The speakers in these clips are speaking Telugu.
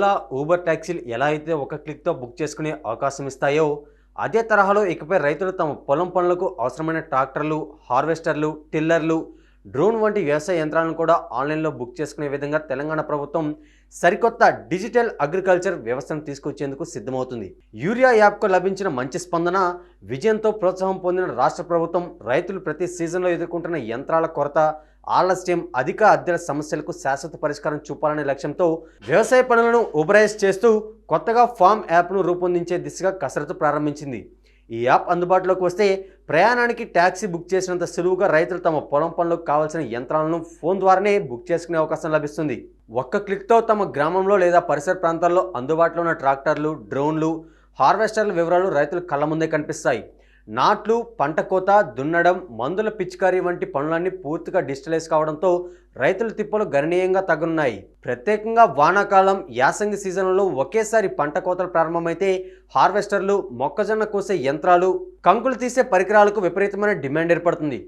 ఓలా, ఊబర్ ట్యాక్సీలు ఎలా అయితే ఒక క్లిక్తో బుక్ చేసుకునే అవకాశం ఇస్తాయో, అదే తరహాలో ఇకపై రైతులు తమ పొలం పనులకు అవసరమైన ట్రాక్టర్లు, హార్వెస్టర్లు, టిల్లర్లు, డ్రోన్ వంటి వ్యవసాయ యంత్రాలను కూడా ఆన్లైన్లో బుక్ చేసుకునే విధంగా తెలంగాణ ప్రభుత్వం సరికొత్త డిజిటల్ అగ్రికల్చర్ వ్యవస్థను తీసుకొచ్చేందుకు సిద్ధమవుతుంది. యూరియా యాప్కు లభించిన మంచి స్పందన, విజయంతో ప్రోత్సాహం పొందిన రాష్ట్ర ప్రభుత్వం రైతులు ప్రతి సీజన్లో ఎదుర్కొంటున్న యంత్రాల కొరత, ఆలస్యం, అధిక అద్దెల సమస్యలకు శాశ్వత పరిష్కారం చూపాలనే లక్ష్యంతో వ్యవసాయ పనులను ఊబరైజ్ చేస్తూ కొత్తగా ఫామ్ యాప్ను రూపొందించే దిశగా కసరత్తు ప్రారంభించింది. ఈ యాప్ అందుబాటులోకి వస్తే ప్రయాణానికి ట్యాక్సీ బుక్ చేసినంత సులువుగా రైతులు తమ పొలం పనులకు కావాల్సిన యంత్రాలను ఫోన్ ద్వారానే బుక్ చేసుకునే అవకాశం లభిస్తుంది. ఒక్క క్లిక్తో తమ గ్రామంలో లేదా పరిసర ప్రాంతాల్లో అందుబాటులో ఉన్న ట్రాక్టర్లు, డ్రోన్లు, హార్వెస్టర్ల వివరాలు రైతుల కళ్ళ ముందే కనిపిస్తాయి. నాట్లు, పంట కోత, దున్నడం, మందుల పిచికారీ వంటి పనులన్నీ పూర్తిగా డిజిటలైజ్ కావడంతో రైతుల తిప్పలు గణనీయంగా తగ్గనున్నాయి. ప్రత్యేకంగా వానాకాలం, యాసంగి సీజన్లలో ఒకేసారి పంట కోతలు ప్రారంభమైతే హార్వెస్టర్లు, మొక్కజొన్న కోసే యంత్రాలు, కంకులు తీసే పరికరాలకు విపరీతమైన డిమాండ్ ఏర్పడుతుంది.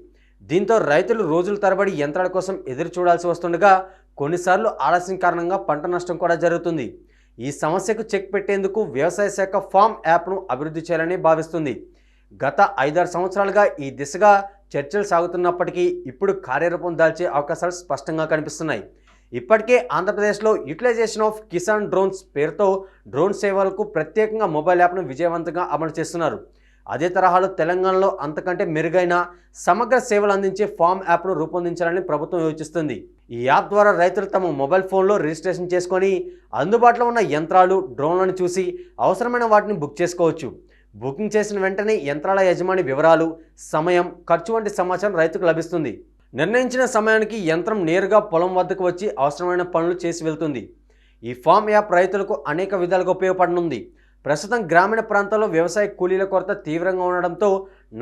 దీంతో రైతులు రోజుల తరబడి యంత్రాల కోసం ఎదురు చూడాల్సి వస్తుండగా కొన్నిసార్లు ఆలస్యం కారణంగా పంట నష్టం కూడా జరుగుతుంది. ఈ సమస్యకు చెక్ పెట్టేందుకు వ్యవసాయ శాఖ ఫామ్ యాప్ను అభివృద్ధి చేయాలని భావిస్తుంది. గత 5-6 సంవత్సరాలుగా ఈ దిశగా చర్చలు సాగుతున్నప్పటికీ ఇప్పుడు కార్యరూపం దాల్చే అవకాశాలు స్పష్టంగా కనిపిస్తున్నాయి. ఇప్పటికే ఆంధ్రప్రదేశ్లో యూటిలైజేషన్ ఆఫ్ కిసాన్ డ్రోన్స్ పేరుతో డ్రోన్ సేవలకు ప్రత్యేకంగా మొబైల్ యాప్ను విజయవంతంగా అమలు చేస్తున్నారు. అదే తరహాలో తెలంగాణలో అంతకంటే మెరుగైన సమగ్ర సేవలు అందించే ఫామ్ యాప్ను రూపొందించాలని ప్రభుత్వం యోచిస్తుంది. ఈ యాప్ ద్వారా రైతులు తమ మొబైల్ ఫోన్లో రిజిస్ట్రేషన్ చేసుకొని అందుబాటులో ఉన్న యంత్రాలు, డ్రోన్లను చూసి అవసరమైన వాటిని బుక్ చేసుకోవచ్చు. బుకింగ్ చేసిన వెంటనే యంత్రాల యజమాని వివరాలు, సమయం, ఖర్చు వంటి సమాచారం రైతుకు లభిస్తుంది. నిర్ణయించిన సమయానికి యంత్రం నేరుగా పొలం వద్దకు వచ్చి అవసరమైన పనులు చేసి వెళ్తుంది. ఈ ఫామ్ యాప్ రైతులకు అనేక విధాలుగా ఉపయోగపడనుంది. ప్రస్తుతం గ్రామీణ ప్రాంతాల్లో వ్యవసాయ కూలీల కొరత తీవ్రంగా ఉండడంతో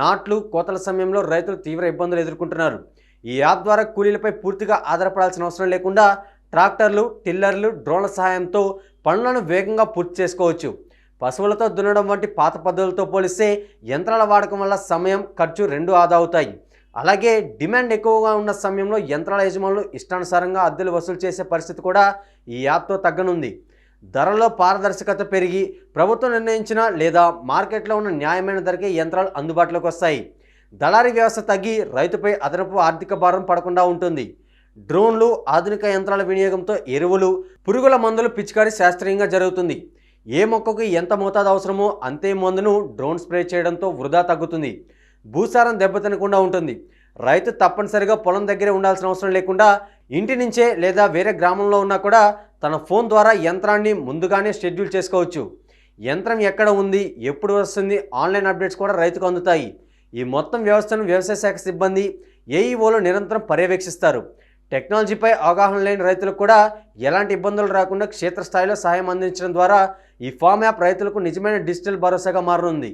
నాట్లు, కోతల సమయంలో రైతులు తీవ్ర ఇబ్బందులు ఎదుర్కొంటున్నారు. ఈ యాప్ ద్వారా కూలీలపై పూర్తిగా ఆధారపడాల్సిన అవసరం లేకుండా ట్రాక్టర్లు, టిల్లర్లు, డ్రోన్ల సహాయంతో పనులను వేగంగా పూర్తి చేసుకోవచ్చు. పశువులతో దున్నడం వంటి పాత పద్ధతులతో పోలిస్తే యంత్రాల వాడకం వల్ల సమయం, ఖర్చు రెండూ ఆదా అవుతాయి. అలాగే డిమాండ్ ఎక్కువగా ఉన్న సమయంలో యంత్రాల యజమానులు ఇష్టానుసారంగా అద్దెలు వసూలు చేసే పరిస్థితి కూడా ఈ యాప్తో తగ్గనుంది. ధరలో పారదర్శకత పెరిగి ప్రభుత్వం నిర్ణయించిన లేదా మార్కెట్లో ఉన్న న్యాయమైన ధరకే యంత్రాలు అందుబాటులోకి వస్తాయి. దళారీ వ్యవస్థ తగ్గి రైతుపై అదనపు ఆర్థిక భారం పడకుండా ఉంటుంది. డ్రోన్లు, ఆధునిక యంత్రాల వినియోగంతో ఎరువులు, పురుగుల మందులు పిచికారీ శాస్త్రీయంగా జరుగుతుంది. ఏ మొక్కకు ఎంత మోతాదు అవసరమో అంతే మందును డ్రోన్ స్ప్రే చేయడంతో వృధా తగ్గుతుంది. భూసారం దెబ్బతినకుండా ఉంటుంది. రైతు తప్పనిసరిగా పొలం దగ్గరే ఉండాల్సిన అవసరం లేకుండా ఇంటి నుంచే లేదా వేరే గ్రామంలో ఉన్నా కూడా తన ఫోన్ ద్వారా యంత్రాన్ని ముందుగానే షెడ్యూల్ చేసుకోవచ్చు. యంత్రం ఎక్కడ ఉంది, ఎప్పుడు వస్తుంది, ఆన్లైన్ అప్డేట్స్ కూడా రైతుకు అందుతాయి. ఈ మొత్తం వ్యవస్థను వ్యవసాయ శాఖ సిబ్బంది, ఏఈఓలు నిరంతరం పర్యవేక్షిస్తారు. టెక్నాలజీపై అవగాహన లేని రైతులకు కూడా ఎలాంటి ఇబ్బందులు రాకుండా క్షేత్రస్థాయిలో సహాయం అందించడం ద్వారా ఈ ఫామ్ యాప్ రైతులకు నిజమైన డిజిటల్ భరోసాగా మారనుంది.